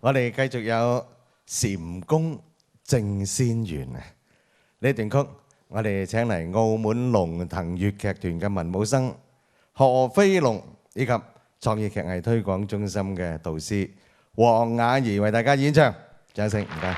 我哋繼續有禪宮正仙緣啊！呢段曲我哋請嚟澳門龍騰粵劇團嘅文武生何飛龍，以及創意劇藝推廣中心嘅導師黃雅儀為大家演唱，掌聲唔該。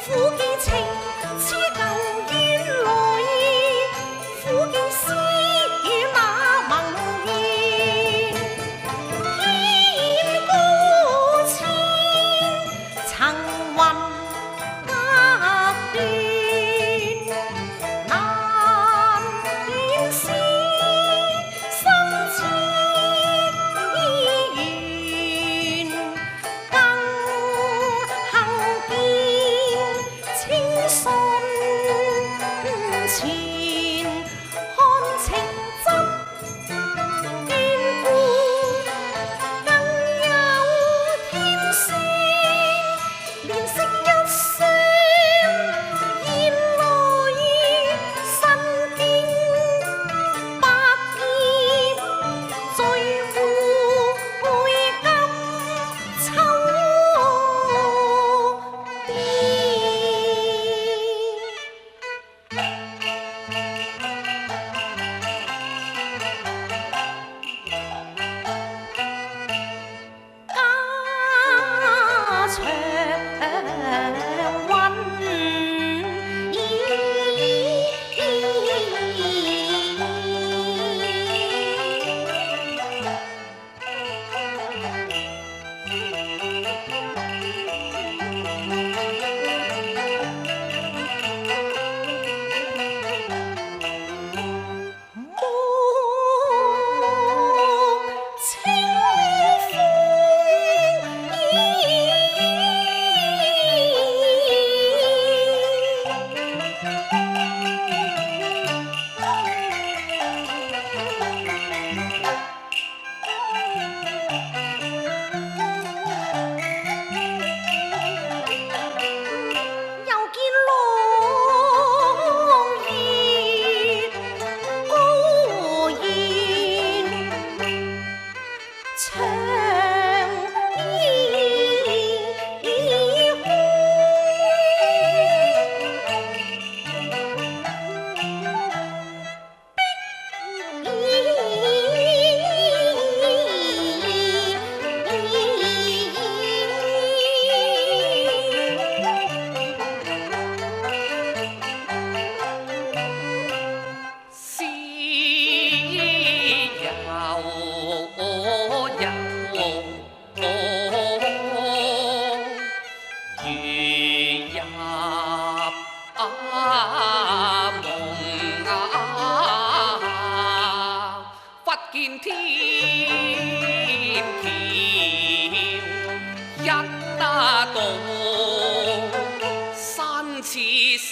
苦幾忽見天橋一道，山似細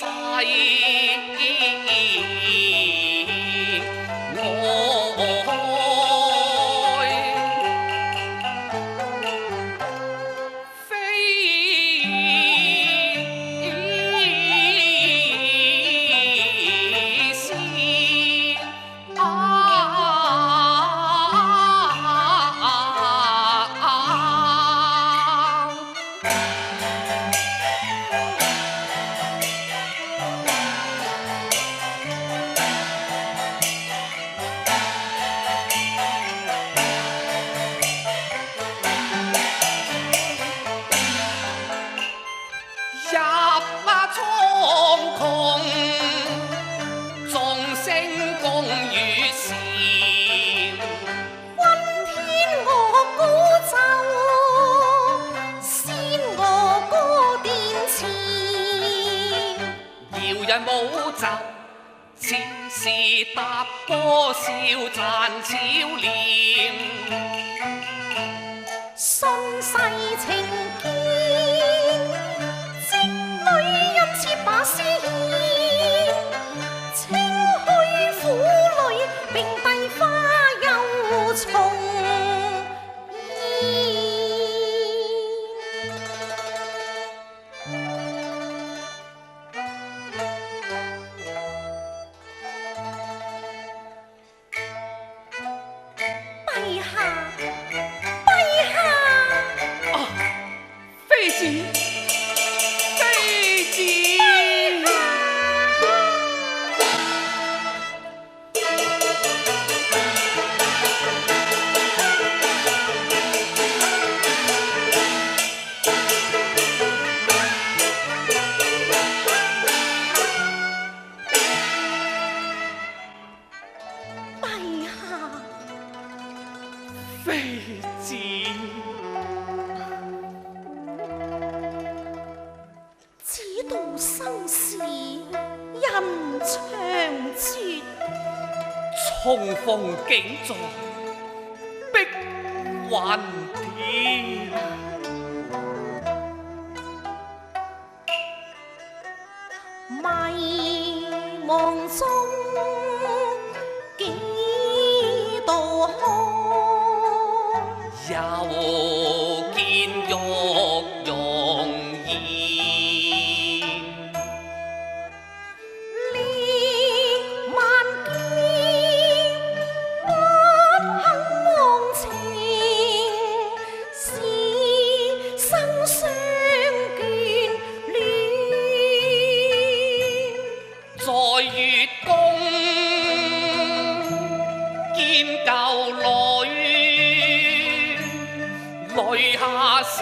舞袖，似是踏歌笑賺巧臉，信世情堅，織女因此把詩獻，清虛婦女並蒂花又重重逢景在碧雲天，迷惘中幾度看，又見玉容顏。淚下思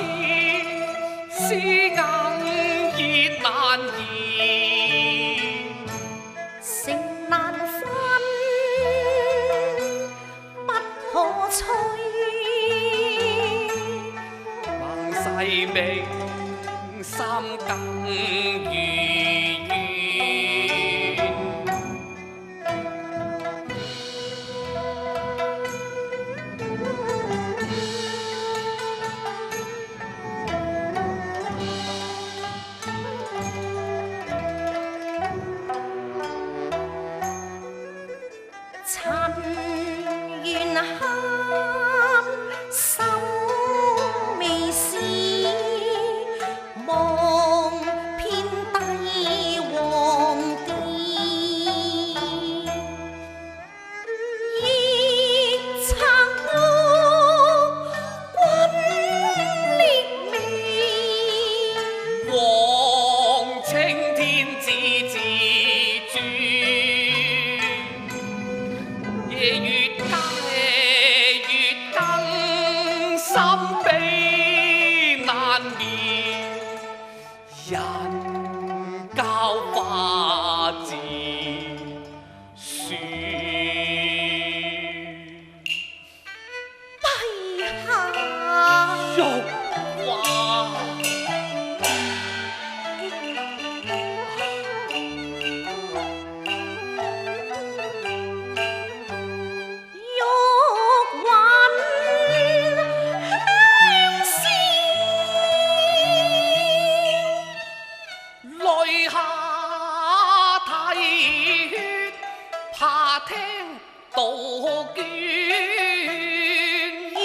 硬熱難言，情難分不可摧，孟世明心更如願。塵緣慳，心未事，望遍帝王殿，亦曾我君列微，望青天子自尊。夜月夜更心悲難眠，人教化自書。陛下，玉華。杜鹃明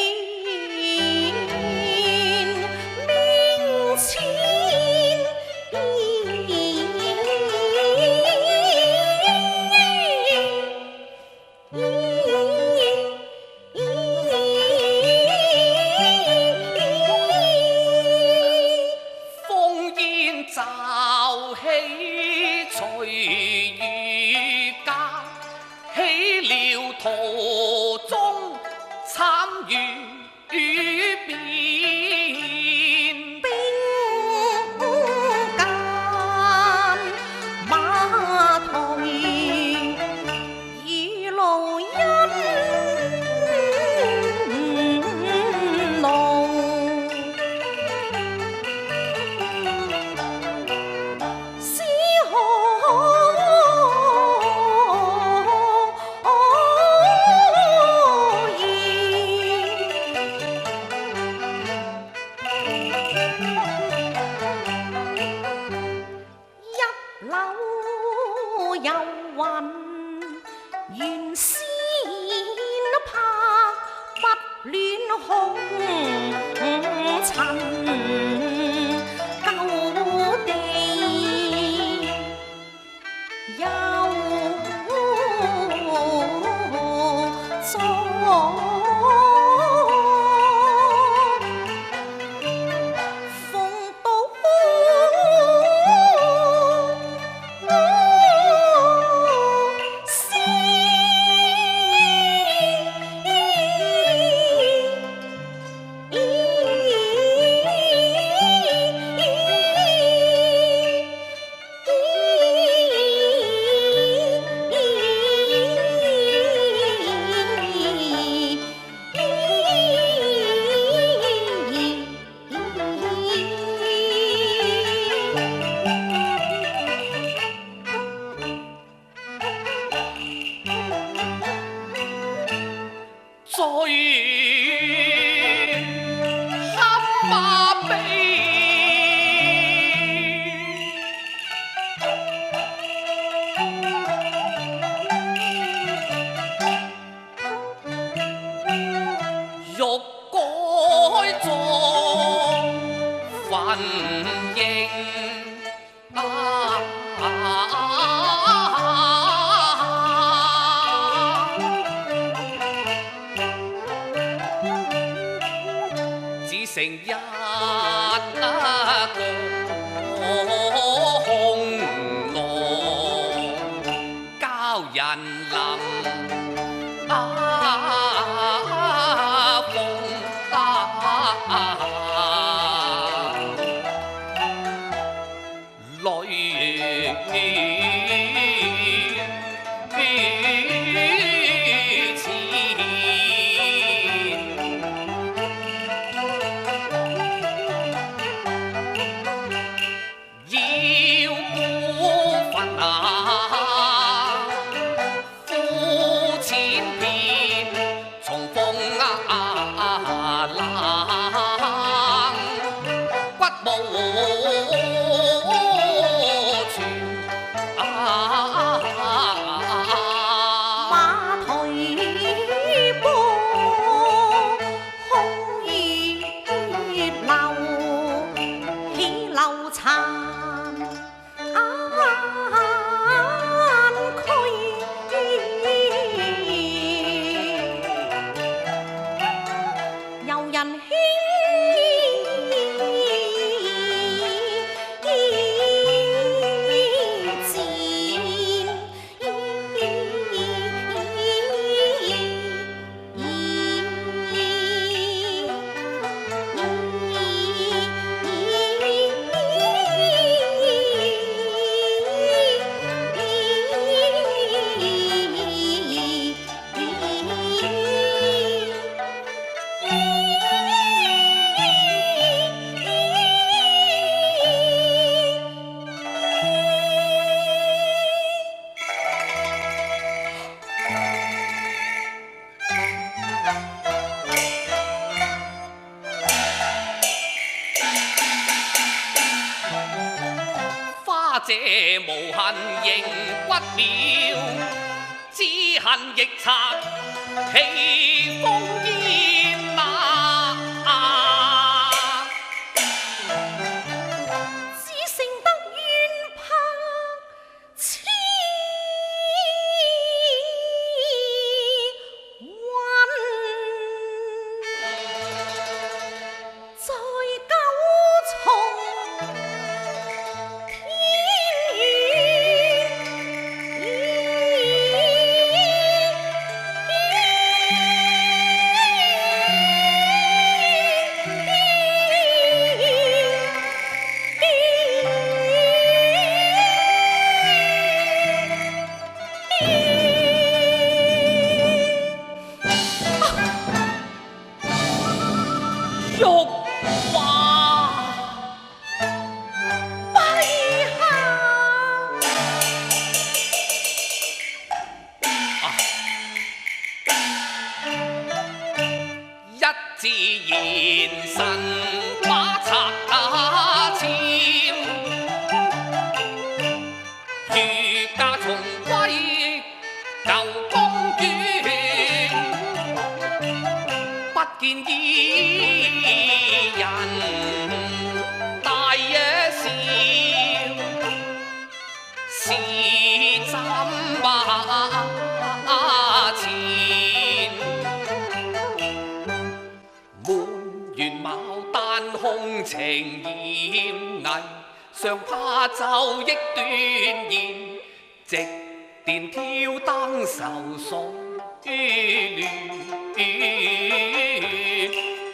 前烽煙驟起隨雨家，起了途中慘雨變。兵間馬退雨露因濃，思可一縷遊雲原先拍不戀紅塵舊地，又作最黑馬悲，欲改作墳茔只剩一個紅羅交人臨這無痕凝骨了，只恨逆賊起風煙啊！只剩得怨拍千雲，在九重玉華陛下。一自言神把賊打簽，御駕重歸舊公園，不見伊人大野笑，是怎吧前？滿園牡丹空情豔藝，尚怕晝益斷言，直電挑燈愁送於亂，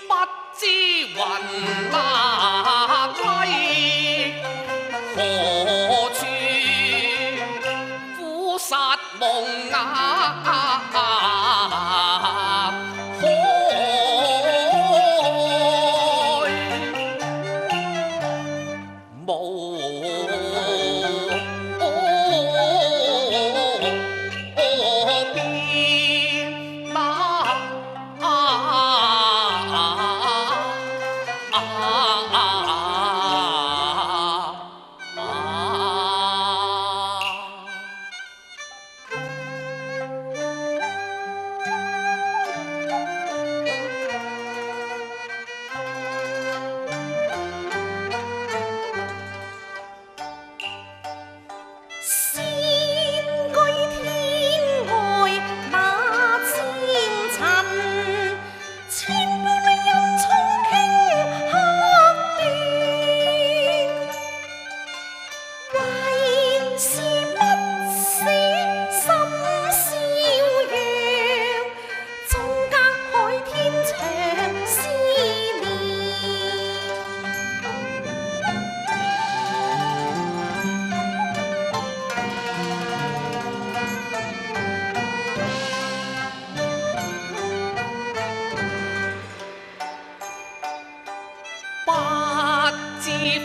不知雲哪歸何處，苦殺夢啊！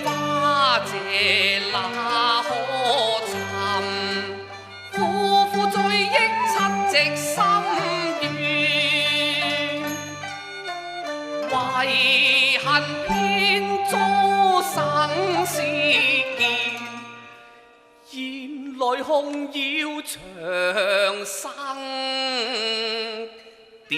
花謝那可尋，夫婦追憶七夕心願，遺恨偏遭生死劫，現來空擾長生殿。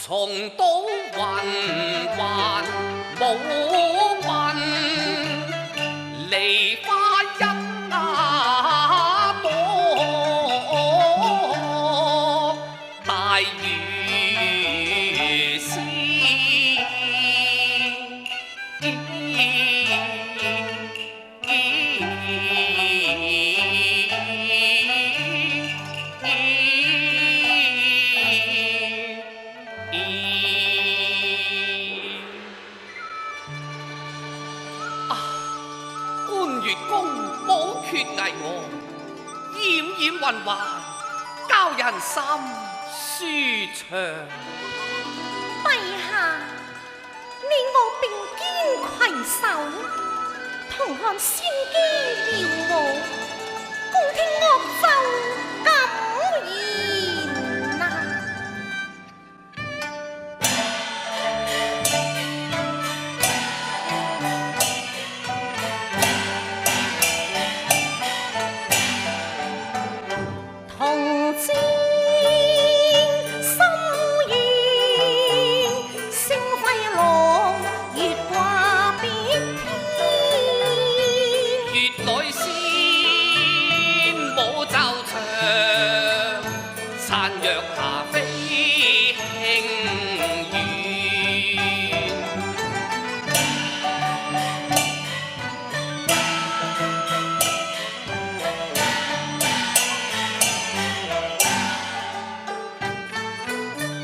重到雲還冇雲，梨花一那朵，大如詩。觀月宮冇缺藝我，掩掩雲環，教人心舒暢。陛下，你我並肩攜手，同看仙姬撩舞，共聽樂奏感言啊！同知心願，星輝朗，月掛碧天。月裏仙舞奏長，山藥下飛輕遠。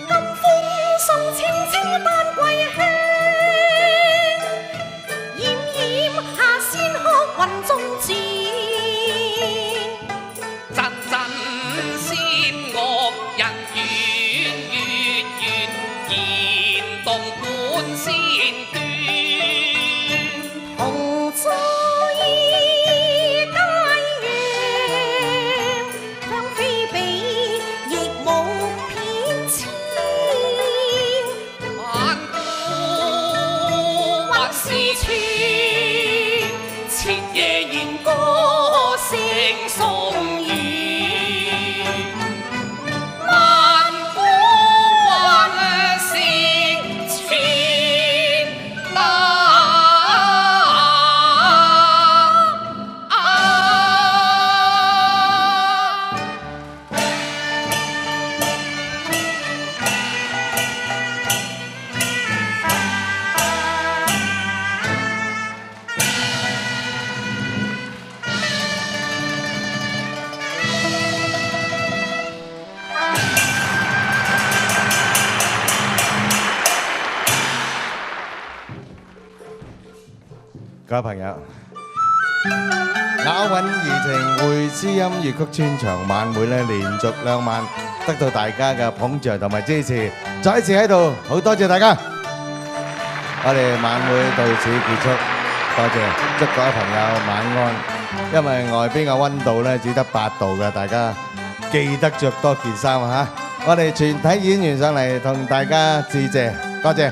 金風送青青丹桂香，掩掩下仙鶴雲中轉。陣陣仙樂人遠月圓，燃動半仙端。同在佳釀，將非比亦無偏諂。萬古或是傳，徹夜弦歌聲送遠。萬古或是傳各位朋友，雅韻怡情會知音粵曲專場晚會咧，連續2晚得到大家嘅捧場同埋支持，再一次喺度好多謝大家。我哋晚會到此結束，多謝，祝各位朋友晚安。因為外邊嘅溫度咧只得8度嘅，大家記得着多件衫嚇。我哋全體演員上嚟同大家致謝，多謝。